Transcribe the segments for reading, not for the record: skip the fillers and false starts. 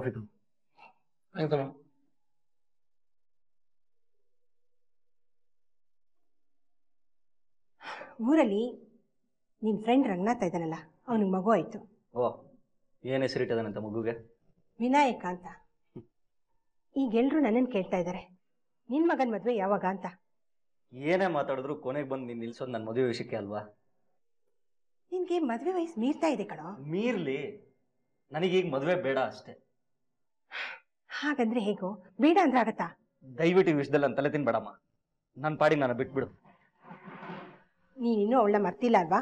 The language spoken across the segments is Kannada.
ಕಾಫಿ ತಗೋ. ಆಯ್ತಮ್ಮ. ಊರಲ್ಲಿ ನಿನ್ನ ಫ್ರೆಂಡ್ ರಂಗನಾಥ ಇದ್ದಾನಲ್ಲ, ಅವನಿಗೆ ಮಗು ಆಯಿತು. ಓ, ಏನು ಹೆಸರಿಟ್ಟದನಂತ ಮಗುಗೆ? ವಿನಾಯಕ ಅಂತ. ಈಗೆಲ್ಲರೂ ನನ್ನನ್ನು ಕೇಳ್ತಾ ಇದ್ದಾರೆ, ನಿನ್ನ ಮಗನ ಮದುವೆ ಯಾವಾಗ ಅಂತ. ಏನೇ ಮಾತಾಡಿದ್ರು ಕೊನೆಗೆ ಬಂದು ನೀನು ನಿಲ್ಸೋದು ನನ್ನ ಮದುವೆ ವಿಷಯಕ್ಕೆ ಅಲ್ವಾ? ನಿನಗೆ ಮದುವೆ ವಯಸ್ಸು ಮೀರ್ತಾ ಇದೆ ಕಣೋ. ಮೀರ್ಲಿ, ನನಗೀಗ ಮದುವೆ ಬೇಡ ಅಷ್ಟೇ. ಹಾಗಂದ್ರೆ ಹೇಗೋ? ಬೇಡ ಅಂದ್ರೆ ಆಗತ್ತಾ? ದಯವಿಟ್ಟು ಈ ವಿಷಯದಲ್ಲಿ ನಾನು ತಲೆ ತಿನ್ಬೇಡಮ್ಮ. ನನ್ನ ಪಾಡಿಗೆ ನಾನು ಬಿಟ್ಬಿಡು. ನೀನಿನ್ನೂ ಅವಳ ಮರ್ತಿಲ್ಲ ಅಲ್ವಾ?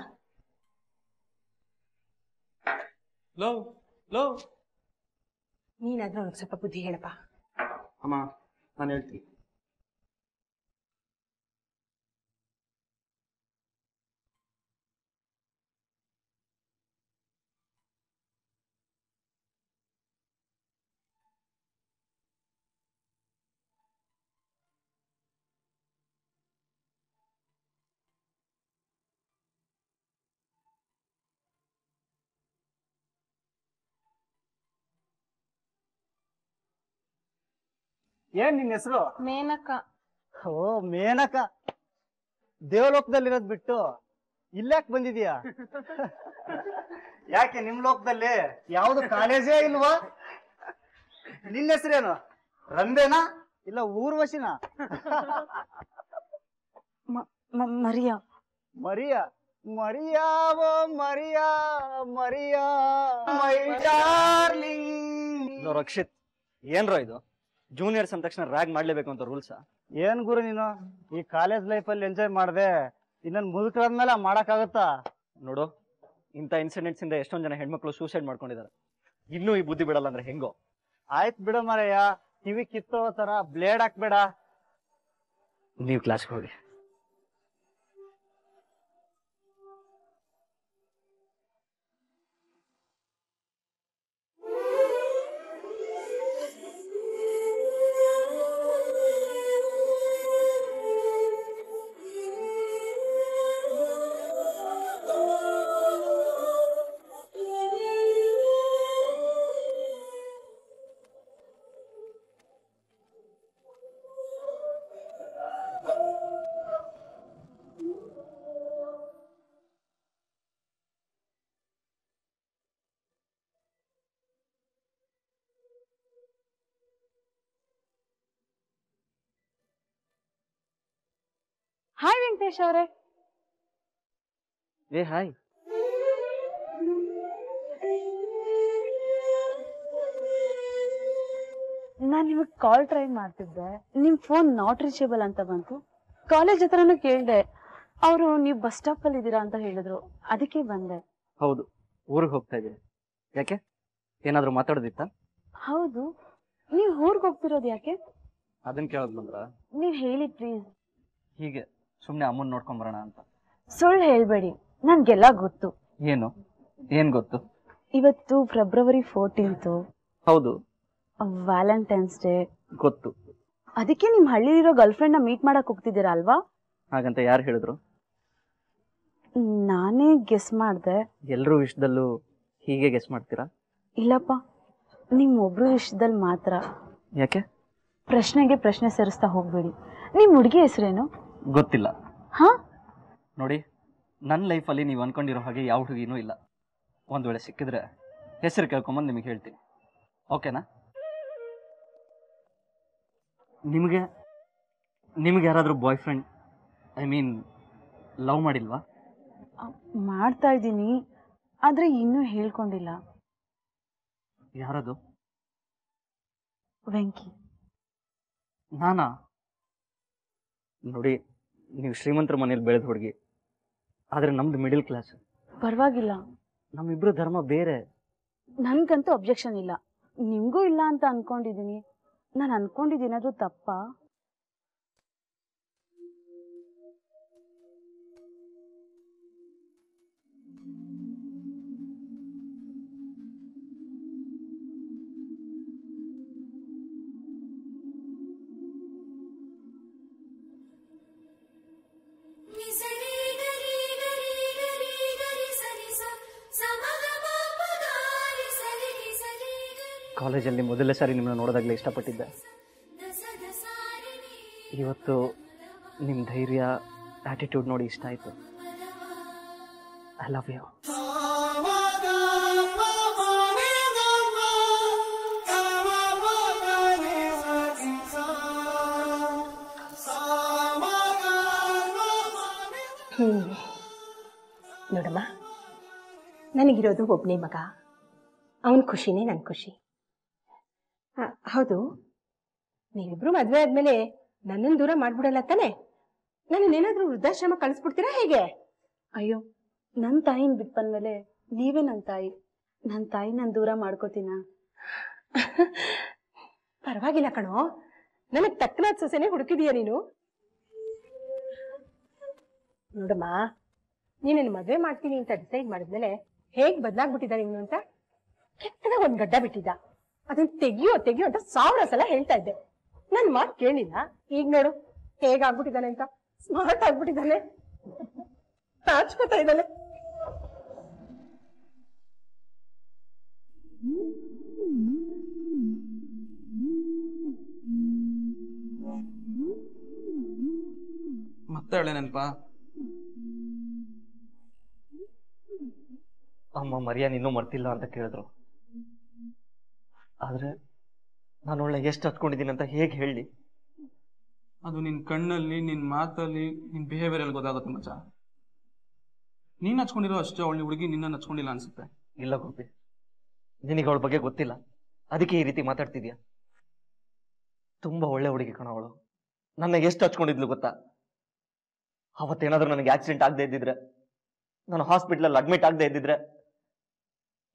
ನೀನಾದ್ರೂ ಅವ್ನಿಗೆ ಸ್ವಲ್ಪ ಬುದ್ಧಿ ಹೇಳಪ್ಪ. ಅಮ್ಮ, ನಾನು ಹೇಳ್ತೀನಿ. ಏನ್ ನಿನ್ ಹೆಸರು? ಮೇನಕ. ಓ ಮೇನಕ, ದೇವಲೋಕದಲ್ಲಿರೋದ್ ಬಿಟ್ಟು ಇಲ್ಲಾಕ್ ಬಂದಿದೀಯಾ? ಯಾಕೆ ನಿಮ್ ಲೋಕದಲ್ಲಿ ಯಾವ್ದು ಕಾಲೇಜೇ ಇಲ್ವಾ? ನಿನ್ನ ಹೆಸರೇನು? ರಂಬೇನಾ ಇಲ್ಲ ಊರ್ವಶಿನಾ? Maria. Maria Maria oh Maria Maria my darling. Rakshit, ಏನ್ರೋ ಇದು? ಜೂನಿಯರ್ಸ್ ಅಂದ ತಕ್ಷಣ ರ್ಯಾಗ್ ಮಾಡ್ಲೇಬೇಕು ಅಂತ ರೂಲ್ಸಾ? ಏನ್ ಗುರು ನೀನು ಈ ಕಾಲೇಜ್ ಲೈಫಲ್ಲಿ ಎಂಜಾಯ್ ಮಾಡ್ದೆ, ಇನ್ನೊಂದು ಮುದುಕರಾದ್ಮೇಲೆ ಮಾಡಕ್ಕಾಗತ್ತಾ? ನೋಡು, ಇಂಥ ಇನ್ಸಿಡೆಂಟ್ಸ್ ಇಂದ ಎಷ್ಟೊಂದು ಜನ ಹೆಣ್ಮಕ್ಳು ಸೂಸೈಡ್ ಮಾಡ್ಕೊಂಡಿದ್ದಾರೆ. ಇನ್ನೂ ಈ ಬುದ್ಧಿ ಬಿಡಲ್ಲ ಅಂದ್ರೆ ಹೆಂಗೋ? ಆಯ್ತು ಬಿಡು ಮಾರಯ್ಯ, ಕಿವಿ ಕಿತ್ತೋ ತರ ಬ್ಲೇಡ್ ಹಾಕ್ಬೇಡ. ನೀವು ಕ್ಲಾಸ್ಗೆ ಹೋಗಿ. ಹಾಯ್ ವೆಂಕಟೇಶ್ ಅವರೇ. ಏ ಹಾಯ್. ನಾನ್ ನಿಮಗ್ ಕಾಲ್ ಟ್ರೈ ಮಾಡ್ತಿದ್ದೆ, ನಿಮ್ ಫೋನ್ ನಾಟ್ ರೀಚೇಬಲ್ ಅಂತ ಬಂತು. ಕಾಲೇಜ್ ಹತ್ರನೂ ಕೇಳ್ದೆ, ಅವರು ನೀವು ಬಸ್ ಸ್ಟಾಪ್ ಅಲ್ಲಿ ಇದ್ದೀರಾ ಅಂತ ಹೇಳಿದ್ರು, ಅದಕ್ಕೆ ಬಂದೆ. ಹೌದು, ಊರಿಗೆ ಹೋಗ್ತಾ ಇದ್ದೀನಿ. ಯಾಕೆ, ಏನಾದ್ರು ಮಾತಾಡೋದಿತ್ತಾ? ಹೌದು, ನೀವ್ ಊರ್ಗ್ ಹೋಗ್ತಿರೋದು ಯಾಕೆ? ಅದನ್ನ ಕೇಳೋದ್ ಬಂದ್ರ? ನೀವ್ ಹೇಳಿ ಪ್ಲೀಸ್. ಹೀಗೆ ಸುಮ್ನೆ ಅಮ್ಮನ್ ನೋಡ್ಕೊಂಡ್ ಬರೋಣ ಅಂತ. ಸುಳ್ಳು ಹೇಳ್ಬೇಡಿ, ನನ್ಗೆಲ್ಲ ಗೊತ್ತು. ಏನು? ಏನ್ ಗೊತ್ತು? ಇವತ್ತು ಫೆಬ್ರವರಿ 14th, ಹೌದು. Valentine's day. ಗೊತ್ತು. ಅದಕ್ಕೆ ನಿಮ್ ಹಳ್ಳಿಲಿರೋ ಗರ್ಲ್ ಫ್ರೆಂಡ್ ನ ಮೀಟ್ ಮಾಡಕ್ ಹೋಗ್ತಿದ್ದೀರಾ ಅಲ್ವಾ? ಹಾಗಂತ ಯಾರು ಹೇಳಿದ್ರು? ನಾನೇ ಗೆಸ್ ಮಾಡ್ದೆ. ಎಲ್ರೂ ವಿಷಯದಲ್ಲೂ ಹೀಗೆ ಗೆಸ್ ಮಾಡ್ತೀರಾ? ಇಲ್ಲಪ್ಪ, ನಿಮ್ ಒಬ್ರು ವಿಷಯದಲ್ಲಿ ಮಾತ್ರ. ಯಾಕೆ? ಪ್ರಶ್ನೆಗೆ ಪ್ರಶ್ನೆ ಸೇರಿಸ್ತಾ ಹೋಗ್ಬೇಡಿ. ನಿಮ್ ಹುಡುಗಿ ಹೆಸರೇನು? ಗೊತ್ತಿಲ್ಲ. ಹಾ, ನೋಡಿ, ನನ್ನ ಲೈಫಲ್ಲಿ ನೀವು ಅನ್ಕೊಂಡಿರೋ ಹಾಗೆ ಯಾವ ಹುಡುಗಿನೂ ಇಲ್ಲ. ಒಂದ್ ವೇಳೆ ಸಿಕ್ಕಿದ್ರೆ ಹೆಸರು ಕೇಳ್ಕೊಂಬಂದು ನಿಮಗೆ ಹೇಳ್ತೀನಿ, ಓಕೆನಾ? ನಿಮಗೆ ಯಾರಾದರೂ boy friend, I mean love ಮಾಡಿಲ್ವಾ? ಮಾಡ್ತಾ ಇದ್ದೀನಿ, ಆದ್ರೆ ಇನ್ನೂ ಹೇಳ್ಕೊಂಡಿಲ್ಲ. ಯಾರದು? ವೆಂಕಿ. ನಾನಾ? ನೋಡಿ, ನೀವು ಶ್ರೀಮಂತರ ಮನೇಲಿ ಬೆಳೆದ ಹುಡುಗಿ, ಆದ್ರೆ ನಮ್ದು ಮಿಡಿಲ್ ಕ್ಲಾಸ್. ಪರವಾಗಿಲ್ಲ, ನಮ್ಮಿಬ್ರು ಧರ್ಮ ಬೇರೆ. ನನ್ಗಂತೂ ಅಬ್ಜೆಕ್ಷನ್ ಇಲ್ಲ, ನಿಮ್ಗೂ ಇಲ್ಲ ಅಂತ ಅನ್ಕೊಂಡಿದೀನಿ. ನಾನು ಅನ್ಕೊಂಡಿದ್ದೀನಾದ್ರೂ ತಪ್ಪಾ? ಕಾಲೇಜಲ್ಲಿ ಮೊದಲನೇ ಸಾರಿ ನಿಮ್ಮನ್ನ ನೋಡೋದಾಗಲೇ ಇಷ್ಟಪಟ್ಟಿದ್ದೆ. ಇವತ್ತು ನಿಮ್ಮ ಧೈರ್ಯ, ಆ್ಯಟಿಟ್ಯೂಡ್ ನೋಡಿ ಇಷ್ಟ ಆಯಿತು. I love you. ನೋಡಮ್ಮ, ನನಗಿರೋದು ಒಬ್ಬನೇ ಮಗ. ಅವನ ಖುಷಿನೇ ನನ್ನ ಖುಷಿ. ಹೌದು, ನೀವಿಬ್ರು ಮದುವೆ ಆದ್ಮೇಲೆ ನನ್ನನ್ನು ದೂರ ಮಾಡ್ಬಿಡಲ್ಲ ತಾನೆ? ನನ್ನನ್ನೇನಾದ್ರೂ ವೃದ್ಧಾಶ್ರಮ ಕಳಿಸ್ಬಿಡ್ತೀರಾ ಹೇಗೆ? ಅಯ್ಯೋ, ನನ್ನ ತಾಯಿನ ಬಿಟ್ಟು ಬಂದ್ಮೇಲೆ ನೀವೇ ನನ್ನ ತಾಯಿ. ನನ್ನ ತಾಯಿ ನಾನು ದೂರ ಮಾಡ್ಕೋತೀನ? ಪರವಾಗಿಲ್ಲ ಕಣೋ, ನನಗೆ ತಕ್ಕನಾದ ಸೊಸೆನೆ ಹುಡುಕಿದೀಯ ನೀನು. ನೋಡಮ್ಮ, ನೀನನ್ನು ಮದುವೆ ಮಾಡ್ತೀನಿ ಅಂತ ಡಿಸೈಡ್ ಮಾಡಿದ್ಮೇಲೆ ಹೇಗ್ ಬದಲಾಗ್ಬಿಟ್ಟಿದ್ದ ನೀನು ಅಂತ. ಕೆಟ್ಟದಾಗ ಒಂದ್ ಗಡ್ಡ ಬಿಟ್ಟಿದ್ದ, ಅದನ್ನ ತೆಗಿಯೋ ಅಂತ 1000 ಸಲ ಹೇಳ್ತಾ ಇದ್ದೆ. ನನ್ ಮಾತು ಕೇಳಿಲ್ಲ. ಈಗ ನೋಡು ಹೇಗಾಗ್ಬಿಟ್ಟಿದ್ದಾನೆ ಅಂತ. ಸ್ಮಾರ್ಟ್ ಆಗ್ಬಿಟ್ಟಿದ್ದಾನೆ, ನಾಚ್ಕೋತಾ ಇದ್ದಾನೆ. ಮತ್ತೆ ಒಳ್ಳೆ ನೆನಪಾ? ಅಮ್ಮ ಮರಿಯಾ ಇನ್ನೂ ಮರ್ತಿಲ್ಲ ಅಂತ ಕೇಳಿದ್ರು. ಆದ್ರೆ ನಾನು ಒಳ್ಳೆ ಎಷ್ಟು ಹತ್ಕೊಂಡಿದ್ದೀನಿ ಅಂತ ಹೇಗೆ ಹೇಳಿ? ಅದು ನಿನ್ ಕಣ್ಣಲ್ಲಿ, ನಿನ್ ಮಾತಲ್ಲಿ, ನಿನ್ ಬಿಹೇವಿಯರ್ ಅಲ್ಲಿ ಗೊತ್ತಾಗುತ್ತೆ ಮಚ್ಚ. ನೀನ್ ಹಚ್ಕೊಂಡಿರೋ ಅಷ್ಟೇ ಒಳ್ಳೆ ಹುಡುಗಿ ನಿನ್ನ ಹಚ್ಕೊಂಡಿಲ್ಲ ಅನ್ಸುತ್ತೆ. ಇಲ್ಲ ಗೋಪಿ, ನಿನಗೆ ಅವಳ ಬಗ್ಗೆ ಗೊತ್ತಿಲ್ಲ, ಅದಕ್ಕೆ ಈ ರೀತಿ ಮಾತಾಡ್ತಿದ್ಯಾ. ತುಂಬಾ ಒಳ್ಳೆ ಹುಡುಗಿ ಕಣ ಅವಳು. ನನ್ನ ಎಷ್ಟು ಹಚ್ಕೊಂಡಿದ್ಲು ಗೊತ್ತಾ? ಅವತ್ತೇನಾದ್ರೂ ನನಗೆ ಆಕ್ಸಿಡೆಂಟ್ ಆಗದೆ ಇದ್ದಿದ್ರೆ, ನಾನು ಹಾಸ್ಪಿಟ್ಲಲ್ಲಿ ಅಡ್ಮಿಟ್ ಆಗದೆ ಇದ್ದಿದ್ರೆ,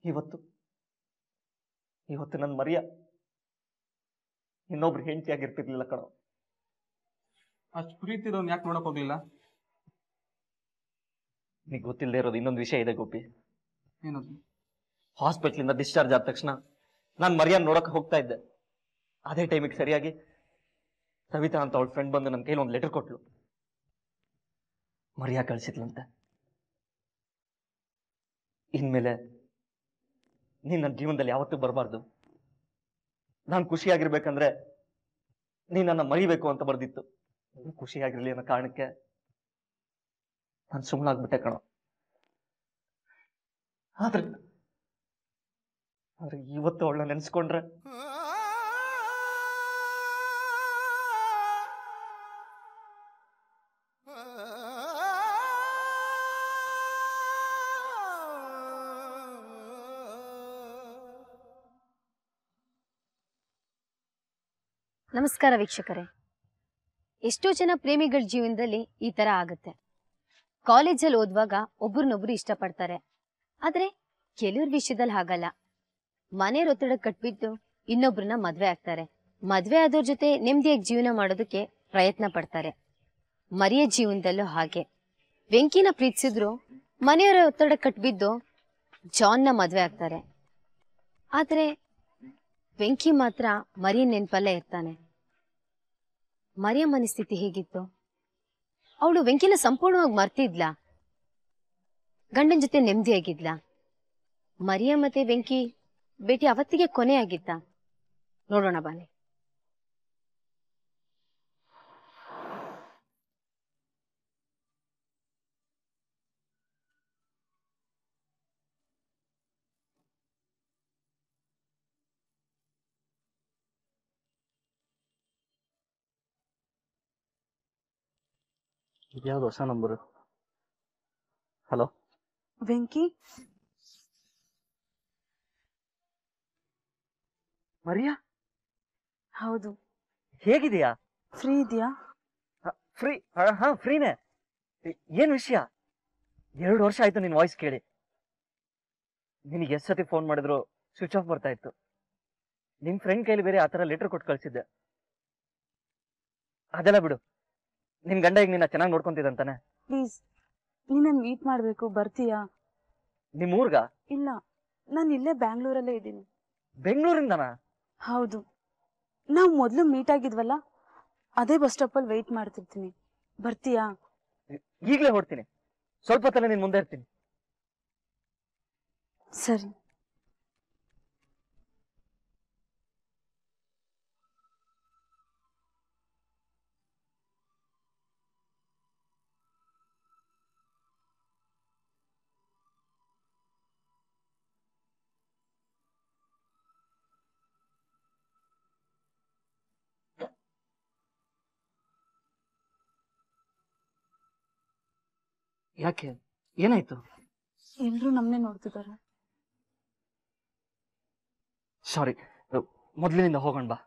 ಇವತ್ತು ನನ್ನ ಮರಿಯ ಇನ್ನೊಬ್ರು ಹೆಂಡತಿ ಆಗಿರ್ತಿರ್ಲಿಲ್ಲ ಕಣೋ. ಅಷ್ಟು ಪ್ರೀತಿ ಇರೋನ್ ಯಾಕೆ ನೋಡಕ್ ಹೋಗ್ಲಿಲ್ಲ? ನಿಗೆ ಗೊತ್ತಿಲ್ಲದೆ ಇರೋದು ಇನ್ನೊಂದು ವಿಷಯ ಇದೆ ಗೋಪಿ. ಏನದು? ಹಾಸ್ಪಿಟ್ಲಿಂದ ಡಿಸ್ಚಾರ್ಜ್ ಆದ ತಕ್ಷಣ ನಾನು ಮರಿಯನ್ ನೋಡಕ್ ಹೋಗ್ತಾ ಇದ್ದೆ. ಅದೇ ಟೈಮಿಗೆ ಸರಿಯಾಗಿ ಸವಿತಾ ಅಂತ ಅವಳ ಫ್ರೆಂಡ್ ಬಂದು ನನ್ನ ಕೈಲಿ ಒಂದು ಲೆಟರ್ ಕೊಟ್ಲು. ಮರಿಯಾ ಕಳಿಸಿದ್ಲಂತೆ. ಇನ್ಮೇಲೆ ನೀನ್ ನನ್ನ ಜೀವನದಲ್ಲಿ ಯಾವತ್ತೂ ಬರಬಾರ್ದು, ನಾನು ಖುಷಿಯಾಗಿರ್ಬೇಕಂದ್ರೆ ನೀನ್ ನನ್ನ ಮರಿಬೇಕು ಅಂತ ಬರ್ದಿತ್ತು. ಖುಷಿಯಾಗಿರ್ಲಿ ಅನ್ನೋ ಕಾರಣಕ್ಕೆ ನಾನು ಸುಮ್ಮನಾಗ್ಬಿಟ್ಟೆ ಕಣೋ. ಆದ್ರೆ ಇವತ್ತು ಅವಳನ್ನ ನೆನೆಸ್ಕೊಂಡ್ರೆ ನಮಸ್ಕಾರ ವೀಕ್ಷಕರೇ. ಎಷ್ಟೋ ಜನ ಪ್ರೇಮಿಗಳ ಜೀವನದಲ್ಲಿ ಈ ತರ ಆಗುತ್ತೆ. ಕಾಲೇಜಲ್ಲಿ ಓದುವಾಗ ಒಬ್ರನ್ನೊಬ್ರು ಇಷ್ಟಪಡ್ತಾರೆ, ಆದ್ರೆ ಕೆಲವ್ರ ವಿಷಯದಲ್ಲಿ ಹಾಗಲ್ಲ. ಮನೆಯವ್ರ ಒತ್ತಡ ಕಟ್ಬಿಟ್ಟು ಇನ್ನೊಬ್ರನ್ನ ಮದ್ವೆ ಆಗ್ತಾರೆ. ಮದ್ವೆ ಆದವ್ರ ಜೊತೆ ನೆಮ್ಮದಿಯಾಗಿ ಜೀವನ ಮಾಡೋದಕ್ಕೆ ಪ್ರಯತ್ನ ಪಡ್ತಾರೆ. ಮರಿಯ ಜೀವನದಲ್ಲೂ ಹಾಗೆ. ವೆಂಕಿನ ಪ್ರೀತಿಸಿದ್ರು ಮನೆಯವರ ಒತ್ತಡ ಕಟ್ಬಿದ್ದು ಜಾನ್ನ ಮದ್ವೆ ಆಗ್ತಾರೆ. ಆದ್ರೆ ವೆಂಕಿ ಮಾತ್ರ ಮರಿಯ ನೆನ್ಪಲ್ಲೇ ಇರ್ತಾನೆ. ಮರಿಯ ಮನಸ್ಥಿತಿ ಹೇಗಿತ್ತು? ಅವಳು ವೆಂಕಿನ ಸಂಪೂರ್ಣವಾಗಿ ಮರ್ತಿದ್ಲಾ? ಗಂಡನ ಜೊತೆ ನೆಮ್ಮದಿಯಾಗಿದ್ಲಾ? ಮರಿಯ ಮತ್ತೆ ವೆಂಕಿ ಭೇಟಿ ಅವತ್ತಿಗೆ ಕೊನೆ ಆಗಿತ್ತ? ನೋಡೋಣ ಬನ್ನಿ. ಇದ್ಯಾವ್ದು ಹೊಸ ನಂಬರು? Hello Venky, Maria? ಹೌದು. ಹೇಗಿದೆಯಾ? ಫ್ರೀ ಇದೆಯಾ? ಫ್ರೀ? ಹಾ ಫ್ರೀನೇ. ಏನ್ ವಿಷಯ? 2 ವರ್ಷ ಆಯ್ತು ನಿನ್ ವಾಯ್ಸ್ ಕೇಳಿ. ನಿನಗೆ ಎಷ್ಟು ಸತಿ ಫೋನ್ ಮಾಡಿದ್ರು ಸ್ವಿಚ್ ಆಫ್ ಬರ್ತಾ ಇತ್ತು. ನಿಮ್ ಫ್ರೆಂಡ್ ಕೈಲಿ ಬೇರೆ ಆತರ ಲೆಟರ್ ಕೊಟ್ಟು ಕಳ್ಸಿದ್ದೆ. ಅದೆಲ್ಲ ಬಿಡು, ನಿನ್ ಗಂಡ ಈಗ ನಿನ್ನ ಚೆನ್ನಾಗಿ ನೋಡ್ಕೊಂತಿದಂತಾನೆ. ಪ್ಲೀಸ್, ನೀನನ್ನ ಮೀಟ್ ಮಾಡ್ಬೇಕು, ಬರ್ತೀಯಾ? ನಿಮ್ ಊರ್ಗ? ಇಲ್ಲ, ನಾನು ಇಲ್ಲೇ ಬ್ಯಾಂಗ್ಳೂರಲ್ಲೇ ಇದ್ದೀನಿ. ಬೆಂಗಳೂರಿಂದನಾ? ಹೌದು. ನಾವು ಮೊದಲು ಮೀಟ್ ಆಗಿದ್ವಲ್ಲ, ಅದೇ ಬಸ್ ಸ್ಟಾಪಲ್ಲಿ ವೆಯ್ಟ್ ಮಾಡ್ತಿರ್ತೀನಿ. ಬರ್ತೀಯಾ? ಈಗಲೇ ಹೊಡ್ತೀನಿ, ಸ್ವಲ್ಪ ಹೊತ್ತಲ್ಲೇ ನಿನ್ ಮುಂದೆ ಇರ್ತೀನಿ. ಸರಿ. ಯಾಕೆ ಏನಾಯ್ತು? ಎಲ್ರು ನಮ್ನೆ ನೋಡ್ತಿದ್ದಾರೆ. ಸಾರಿ, ಮೊದ್ಲಿನಿಂದ ಹೋಗೋಣ ಬಾ.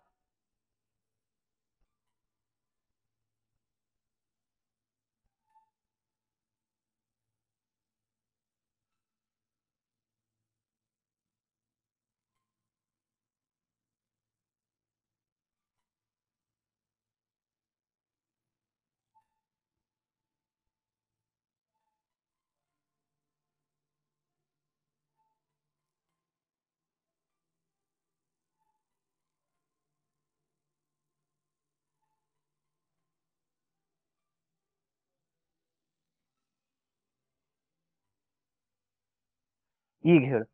ಈಗ ಹೇಳು,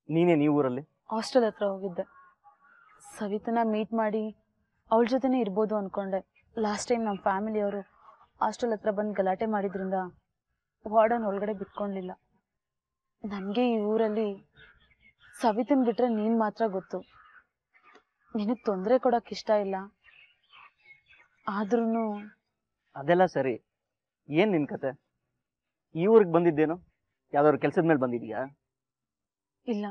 ನೀನೇ ಈ ಊರಲ್ಲಿ? ಹಾಸ್ಟೆಲ್ ಹತ್ರ ಹೋಗಿದ್ದೆ. ಸವಿತನ ಮೀಟ್ ಮಾಡಿ ಅವಳ ಜೊತೆನೇ ಇರ್ಬೋದು ಅನ್ಕೊಂಡೆ. ಲಾಸ್ಟ್ ಟೈಮ್ ನಮ್ಮ ಫ್ಯಾಮಿಲಿಯವರು ಹಾಸ್ಟೆಲ್ ಹತ್ರ ಬಂದು ಗಲಾಟೆ ಮಾಡಿದ್ರಿಂದ ವಾರ್ಡನ್ ಒಳಗಡೆ ಬಿಟ್ಕೊಂಡಿಲ್ಲ. ನನಗೆ ಈ ಊರಲ್ಲಿ ಸವಿತನ್ ಬಿಟ್ರೆ ನೀನ್ ಮಾತ್ರ ಗೊತ್ತು. ನಿನಗೆ ತೊಂದರೆ ಕೊಡೋಕೆ ಇಷ್ಟ ಇಲ್ಲ. ಆದ್ರೂ ಅದೆಲ್ಲ ಸರಿ, ಏನ್ ನಿನ್ ಕತೆ? ಈ ಊರಿಗೆ ಬಂದಿದ್ದೇನು? ಯಾವ್ದಾದ್ರು ಕೆಲ್ಸದ ಮೇಲೆ ಬಂದಿದ್ಯಾ? ಇಲ್ಲ,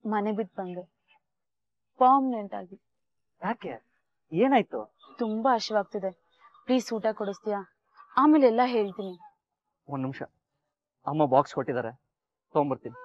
ಮನೆ ಬಿಟ್ಟು ಬಂದೆ ಪರ್ಮನೆಂಟ್ ಆಗಿ. ಯಾಕೆ, ಏನಾಯ್ತು? ತುಂಬಾ ಹಸಿವಾಗ್ತಿದೆ, ಪ್ಲೀಸ್ ಊಟ ಕೊಡಿಸ್ತೀಯಾ? ಆಮೇಲೆ ಎಲ್ಲ ಹೇಳ್ತೀನಿ. ಒಂದ್ ನಿಮಿಷ, ಅಮ್ಮ ಬಾಕ್ಸ್ ಕೊಟ್ಟಿದ್ದಾರೆ, ತಗೊಂಬರ್ತೀನಿ.